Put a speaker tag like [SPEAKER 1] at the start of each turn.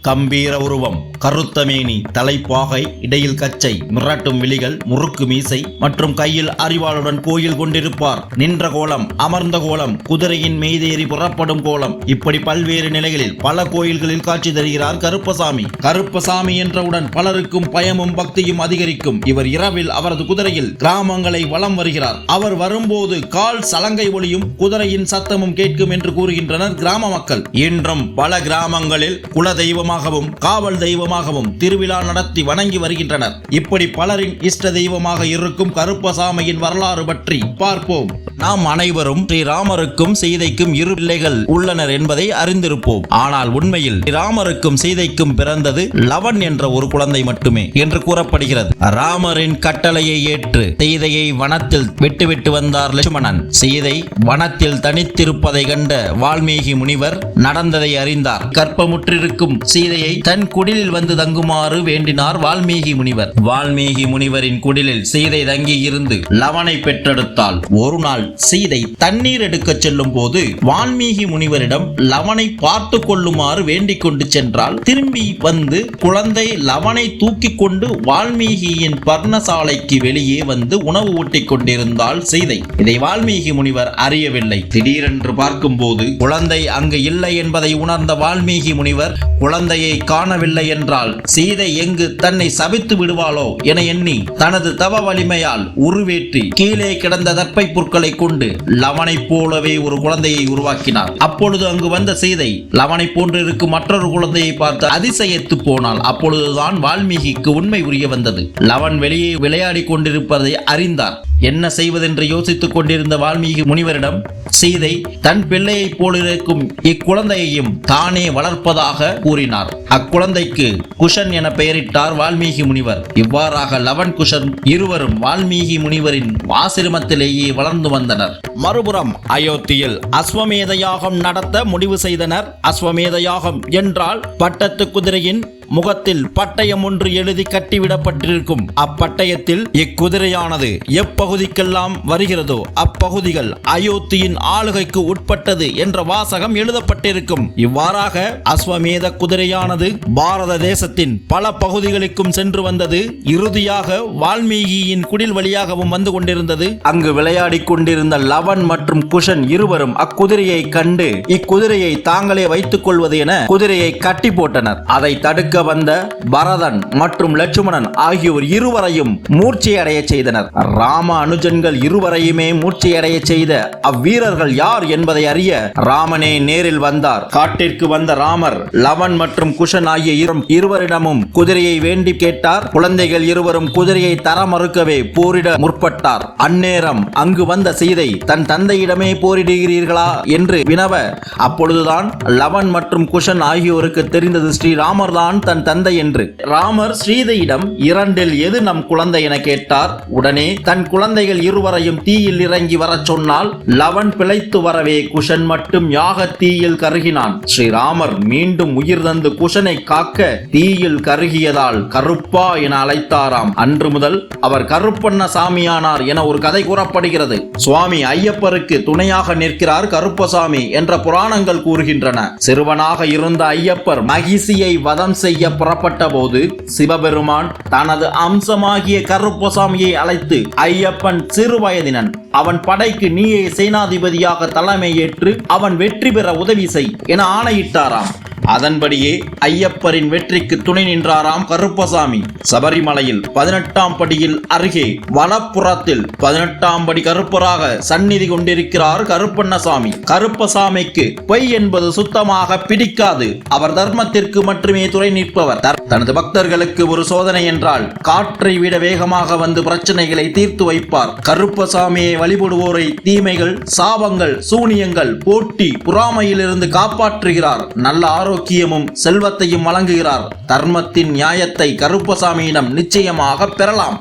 [SPEAKER 1] கம்பீர உருவம், கருத்த மேனி, தலைப்பாகை, இடையில் கச்சை, மிரட்டும் விழிகள், முறுக்கு மீசை மற்றும் கையில் அரிவாளுடன் கோயில் கொண்டிருப்பார். நின்ற கோலம், அமர்ந்த கோலம், குதிரையின் மீதேறி புறப்படும் கோலம், இப்படி பல்வேறு நிலைகளில் பல கோயில்களில் காட்சி தருகிறார் கருப்பசாமி. கருப்பசாமி என்றவுடன் பலருக்கும் பயமும் பக்தியும் அதிகரிக்கும். இவர் இரவில் அவரது குதிரையில் கிராமங்களை வலம் வருகிறார். அவர் வரும்போது கால் சலங்கை ஒளியும் குதிரையின் சத்தமும் கேட்கும் என்று கூறுகின்றனர் கிராம மக்கள். இன்றும் பல கிராமங்களில் குல தெய்வமாகவும் காவல் தெய்வமாகவும் திருவிழா நடத்தி வணங்கி வருகின்றனர். இப்படி பலரின் இஷ்ட தெய்வமாக இருக்கும் கருப்பசாமியின் வரலாறு பற்றி பார்ப்போம். நாம் அனைவரும் ஸ்ரீராமருக்கும் சீதைக்கும் இரு பிள்ளைகள் உள்ளனர் என்பதை அறிந்திருப்போம். ஆனால் உண்மையில் ஸ்ரீராமருக்கும் சீதைக்கும் பிறந்தது லவன் என்ற ஒரு குழந்தை மட்டுமே என்று கூறப்படுகிறது. ராமரின் கட்டளையை ஏற்று சீதையை வனத்தில் விட்டுவிட்டு வந்தார் லட்சுமணன். சீதை வனத்தில் தனித்திருப்பதை கண்ட வால்மீகி முனிவர் நடந்ததை அறிந்தார். கற்பமுற்றிருக்கும் சீதையை தன் குடிலில் வந்து தங்குமாறு வேண்டினார் வால்மீகி முனிவர். வால்மீகி முனிவரின் குடிலில் சீதை தங்கி இருந்து லவனை பெற்றெடுத்தாள். ஒரு நாள் சீதை தண்ணீர் எடுக்க செல்லும் போது வால்மீகி முனிவரிடம் லவனை பார்த்து கொள்ளுமாறு வேண்டிக் கொண்டு சென்றால் திரும்பி வந்து குழந்தை லவனை தூக்கி கொண்டு வால்மீகியின் பர்ணசாலைக்கு வெளியே வந்து உணவு ஊட்டிக் கொண்டிருந்தாள் சீதை. இதை வால்மீகி முனிவர் அறியவில்லை. திடீரென்று பார்க்கும் போது குழந்தை அங்கு இல்லை என்பதை உணர்ந்த வால்மீகி முனிவர் குழந்தையை காணவில்லை என்றால் சீதை எங்கு தன்னை சபித்து விடுவாளோ என எண்ணி தனது தவ வலிமையால் உருவேற்றி கீழே கிடந்த தர்ப்பை புற்களை கொண்டு லவனை போலவே ஒரு குழந்தையை உருவாக்கினார். அப்பொழுது அங்கு வந்த சீதை லவனை போன்று இருக்கும் மற்றொரு குழந்தையை பார்த்து அதிசயித்து போனாள். அப்பொழுதுதான் வால்மீகிக்கு உண்மை புரிய வந்தது. லவன் வெளியே விளையாடி கொண்டிருப்பதை அறிந்தார். என்ன செய்வதென்று யோசித்துக் கொண்டிருந்த வால்மீகி முனிவரிடம் சீதை தன் பிள்ளையை போலிருக்கும் இக்குழந்தையையும் தானே வளர்ப்பதாக கூறினார். அக்குழந்தைக்கு குஷன் என பெயரிட்டார் வால்மீகி முனிவர். இவ்வாறாக லவன் குஷன் இருவரும் வால்மீகி முனிவரின் ஆசிரமத்திலேயே வளர்ந்து வந்தனர். மறுபுறம் அயோத்தியில் அஸ்வமேத யாகம் நடத்த முடிவு செய்தனர். அஸ்வமேத யாகம் என்றால் பட்டத்து குதிரையின் முகத்தில் பட்டயம் ஒன்று எழுதி கட்டிவிடப்பட்டிருக்கும். அப்பட்டயத்தில் இக்குதிரையானது எப்பகுதிக்கெல்லாம் வருகிறதோ அப்பகுதிகள் அயோத்தியின் ஆளுகைக்கு உட்பட்டது என்ற வாசகம் எழுதப்பட்டிருக்கும். இவ்வாறாக அஸ்வமேத குதிரையானது பாரத தேசத்தின் பல பகுதிகளுக்கும் சென்று வந்தது. இறுதியாக வால்மீகியின் குடில் வழியாகவும் வந்து கொண்டிருந்தது. அங்கு விளையாடி கொண்டிருந்த லவன் மற்றும் குஷன் இருவரும் அக்குதிரையை கண்டு இக்குதிரையை தாங்களே வைத்துக் கொள்வது என குதிரையை கட்டி போட்டனர். அதை தடுக்க வந்த பரதன் மற்றும் லட்சுமணன் ஆகியோர் இருவரையும் மூர்ச்சையடைய செய்தனர். ராம அனுஜன்கள் இருவரையுமே மூர்ச்சையடைய செய்த அவ்வீரர்கள் யார் என்பதை அறிய ராமனே நேரில் வந்தார். காட்டிற்கு வந்த ராமர் லவன் மற்றும் குஷன் ஆகிய இருவரிடமும் குதிரையை வேண்டி கேட்டார். குழந்தைகள் இருவரும் குதிரையை தர மறுக்கவே போரிட முற்பட்டார். அந்நேரம் அங்கு வந்த சீதை தன் தந்தையிடமே போரிடுகிறீர்களா என்று வினவ அப்பொழுதுதான் லவன் மற்றும் குஷன் ஆகியோருக்கு தெரிந்தது ஸ்ரீராமர் தான் தன் தந்தை என்று. ராமர் ஸ்ரீதையிடம் இரண்டில் எது நம் குழந்தை என கேட்டார். உடனே தன் குழந்தைகள் இருவரையும் தீயில் இறங்கி வர சொன்னால் லவன் பிழைத்து வரவே குஷன் மட்டும் யாக தீயில் கருகினான். ஸ்ரீராமர் மீண்டும் உயிர் தந்து குஷனை காக்க தீயில் கருகியதால் கருப்பா என அழைத்தாராம். அன்று முதல் அவர் கருப்பண்ண சாமியானார் என ஒரு கதை கூறப்படுகிறது. சுவாமி ஐயப்பருக்கு துணையாக நிற்கிறார் கருப்பசாமி என்ற புராணங்கள் கூறுகின்றன. சிறுவனாக இருந்த ஐயப்பர் மகிழ்ச்சியை வதம் செய்ய புறப்பட்ட போது சிவபெருமான் தனது அம்சமாகிய கருப்பசாமியை அழைத்து ஐயப்பன் சிறு வயதினன், அவன் படைக்கு நீயே சேனாதிபதியாக தலைமை ஏற்று அவன் வெற்றி பெற உதவி செய் என ஆணையிட்டாராம். அதன்படியே ஐயப்பரின் வெற்றிக்கு துணை நின்றாராம் கருப்பசாமி. சபரிமலையில் 18ஆம் படியில் அருகே வலப்புறத்தில் 18ஆம் படி கருப்பராக சந்நிதி கொண்டிருக்கிறார் கருப்பண்ணசாமி. கருப்பசாமிக்கு பொய் என்பது சுத்தமாக பிடிக்காது. அவர் தர்மத்திற்கு மட்டுமே துணை நிற்பவர். தனது பக்தர்களுக்கு ஒரு சோதனை என்றால் காற்றை விட வேகமாக வந்து பிரச்சனைகளை தீர்த்து வைப்பார். கருப்பசாமியை வழிபடுவோரை தீமைகள், சாபங்கள், சூனியங்கள், போட்டி, பொறாமையிலிருந்து காப்பாற்றுகிறார். நல்ல ஆரோக்கியமும் செல்வத்தையும் வழங்குகிறார். தர்மத்தின் நியாயத்தை கருப்பசாமியிடம் நிச்சயமாக பெறலாம்.